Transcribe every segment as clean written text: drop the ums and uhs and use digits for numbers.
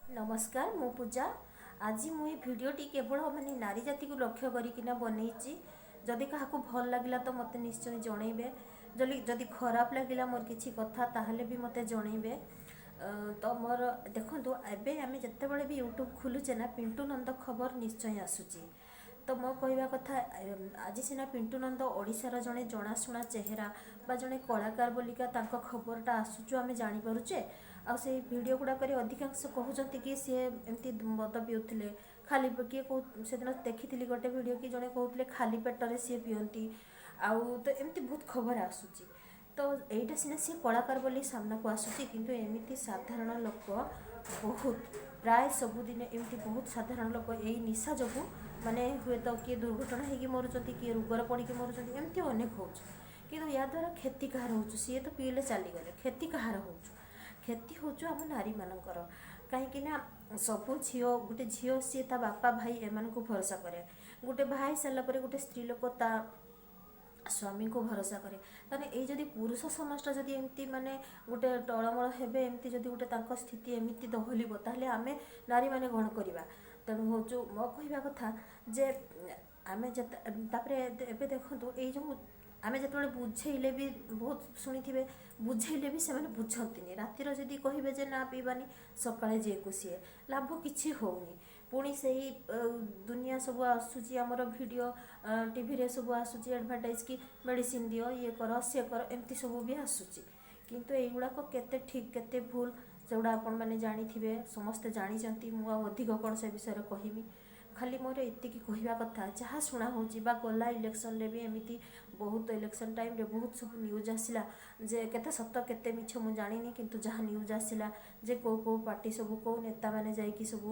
नमस्कार मु पूजा। आज मुझे भिडटी केवल माने नारी जाति को लक्ष्य करना बनई। जदि क्या भल लगे तो मत निश्चय जनइबे। जदि खराब लगे मोर किसी कथा ताहले भी मत जनइबे। तो मोर देखु एबे आम जिते बड़े भी यूट्यूब खोलुचे ना पिंटू नंद खबर निश्चय आसूची। तो मो कहवा कथा आज सीना पिंटू नंद ओडिशार जड़े जनाशुना चेहरा बा जड़े कलाकार बोलिका खबरटा आसूचु आम जापरुचे। से भिड गुड़ाक अधिकांश कहते कि सी एमती मद पिउले खाली किए से दिन देखी गोटे भिड कि जड़े कहते खाली पेटर सी पिंती आउ तो एमती बहुत खबर आसूची। तो यहीटा सीना सी कलाकार बोली सामना को आसूची किंतु एमती साधारण लोक बहुत प्राय सबुदिन एमती बहुत साधारण लोक यही निशा जो माने हुए तो किए दुर्घटना होगी मरुँच किए रोगर पड़ी मरुँच एमती अनेक हो कि या द्वारा क्षति कहार हो सी तो पीले चलीगले क्षति कहार हो क्षति हूँ आम नारी मानकर कहीं सबू झी गोटे झील सी ता बापा भाई एम को भरोसा करे गोटे भाई सारापर गोटे स्त्री लोक ता स्वामी को भरोसा करे ताने ये जदि पुरुष समाजटा जदि एमती माने गोटे टलमल हेबे एमती जदि गोटे तांको स्थिति एमती दहलिब ताहले आमे नारी माने गण करवा। तेणु हूँ मो कहवा कथा जे आमे एबे देखो ये जो आमे जो बुझेले भी बहुत शुणी बुझेले भी से बुझती रातिर जदि कहे जे ना पीवानी सकाଳେ जे को सी लाभ किसी होनी पुणी से ही दुनिया सब आसूची आमर वीडियो टीवी रे सब आसूची एडवर्टाइज कि मेडिसिन दियो ये कर सी कर एमती सब भी आसूची किंतु एगुड़ाक केते ठीक केते भूल सेगुड़ा आपण मैंने जानी समस्ते जानते मुझे अधिक कौन से विषय कहमी खाली मोर एति कहवा कथा जहाँ शुणा हो गला इलेक्शन रे भी एमती बहुत इलेक्शन टाइम रे बहुत सब न्यूज आसला जे केते सत केते मिछ मु जानी किंतु जहाँ न्यूज आसला जे को पार्टी सब को नेता माने जाइकी सब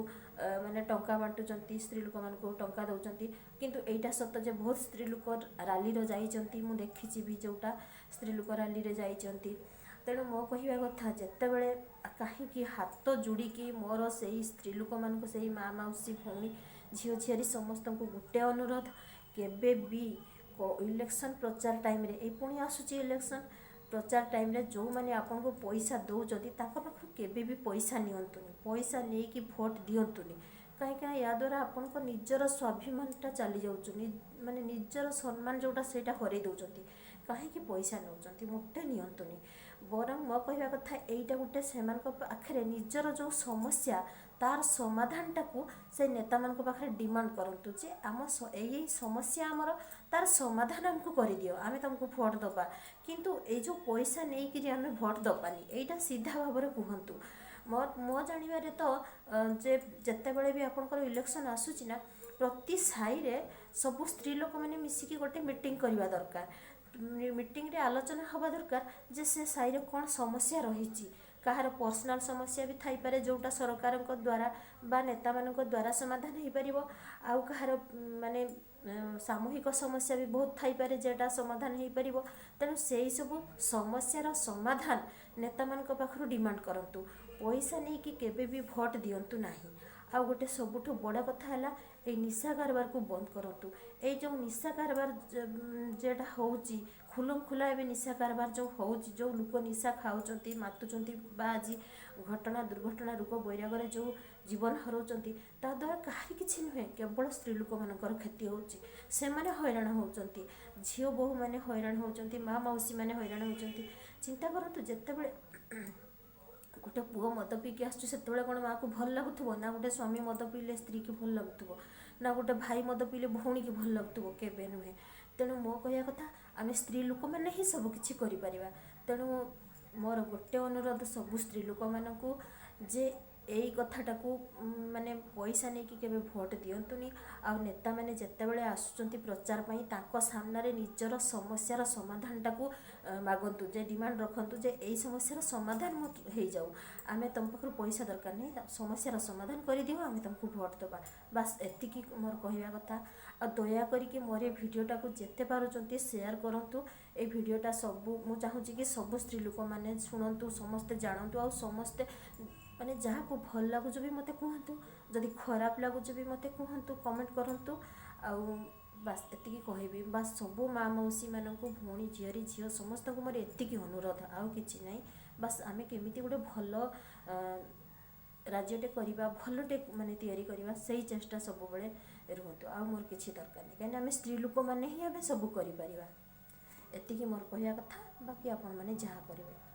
माने टंका बांटुचंती स्त्री लोक मान को टंका दउचंती किंतु एटा सत जे बहुत स्त्री लोक रैली रो जाइचंती मु देखिची भी जोटा स्त्री लोक रैली रे जाइचंती। तेणु मो कहवा कथा जिते बड़े कहीं हाथ जोड़िकी मोर से स्त्री लोक मान को से माँ मौसी भौणी झील झीरी समस्त को गोटे अनुरोध केबे भी इलेक्शन प्रचार टाइम रे पुणी आसूची इलेक्शन प्रचार टाइम रे जो मैंने आपन को पैसा दौरान पाखु केबे भी पैसा नियंतुनी पैसा नहीं कि भोट दियंतुनी कहीं या द्वारा आपन को निजर स्वाभिमानटा चली जाऊँ माने निजर सम्मान जोटा सेटा हरई दौरान कहीं पैसा नौकरी मोटे नियंतुनी बरं मो कहवा कथा यहीटा गोटे से पाखे निजर जो समस्या तार समाधानटा को से नेता मान पाखे डिमांड करंतु जे आम यही समस्या आमर तार समाधान आमको कर दियो आमे तुमको भोट दबा किंतु ये जो पैसा नहीं कि आमे भोट दबानी यहीटा सीधा भाव में कहतु मो जानवर तो जे जिते बड़े भी आपंकर इलेक्शन आसूची ना प्रति साई रे सबू स्त्री लोक मैंने मिसिकी गोटे मीटिंग करवा दरकार मीटिंग रे आलोचना हवा दरकार जे से साई रे कौन समस्या रही कहार पर्सनाल समस्या भी थाई पारे जोटा सरकार द्वारा बा नेता मान द्वारा समाधान हो पार आउ कहार माने सामूहिक समस्या भी बहुत थाई पारे जेटा समाधान हो पार तेणु से सब समस्यार समाधान नेता मान पाखु डिमांड करंतु पैसा नहीं कि केबे भी भोट दियंतु नाही। आ गोटे सबुठ बड़ा कथा है ये निशा कारबार को बंद करंतु ये जो निशा कारबार जेटा होउची खुलम खुला ए निशा कारबार जो होउची जो लोक निशा खाऊचंती मातुचंती बा आज घटना दुर्घटना रोग बैरागर जो जीवन हराउचंती ता द्वारा कहार किछि नुहे केवल स्त्री लोक मानकर क्षति होउची से माने हैरान होउचंती झियो बहु माने हैरान होउचंती माँ मौसी माने हैरान होउचंती। चिंता करंतु जेतेबेले गोटे पुओ मद पीकी आसुच्छे सेतेबेले कौन माँ को भल लगुथबो ना गोटे स्वामी मद पीले स्त्री की भल लगुथबो ना गोटे भाई मद पीले भौणी की भल लगुथबो केबे नुहे। तेणु मो कहया कथा आम स्त्री लोक मैंने ही सब किछि करि परिबा। तेणु मोर गोटे अनुरोध सबू स्त्री लोक मानकु जे यही कथाटा को माने पैसा नहीं कि केबे भोट दियंतुनी आ नेता माने जेतेबेले आसुचंती प्रचार पई ताको सामने निजर समस्यार समाधानटा को मागंतु जे डिमांड रखंतु जे एई समस्यार समाधान हो जाऊ आमे तुम पाखर पैसा दरकार नहीं समस्यार समाधान कर दियो आमे तुमको भोट दबा बास एतिकी मोर कहवा कथा। आ दया करिके मोर ए भिडियोटा को जेते पारुचंती शेयर करंतु ए भिडियोटा सबू मु चाहूची कि सबू स्त्री लोक माने सुनंतु समस्ते जानंतु आ समस्ते माने जहाँ को भल लगुच भी मत कहतु जदि खराब लगुच भी मत कहतु कमेंट करंतु आउ बास एतिकी कहबी बास सबू माँ मौसी मानक भौणी झीरी झील समस्त को मोर एतिकी अनुरोध आउ किछि नहीं बास आमे केमिति गोटे भल राज्यटे करवा भलटे माने तैयारी करवा सही चेष्टा सब बेले रुहतु आ मोर किसी दरकार नहीं कहीं आम स्त्री लोक मैंने ही आम सब कर एति मोर कहवा कथा बाकी आपण मैंने जहाँ करेंगे।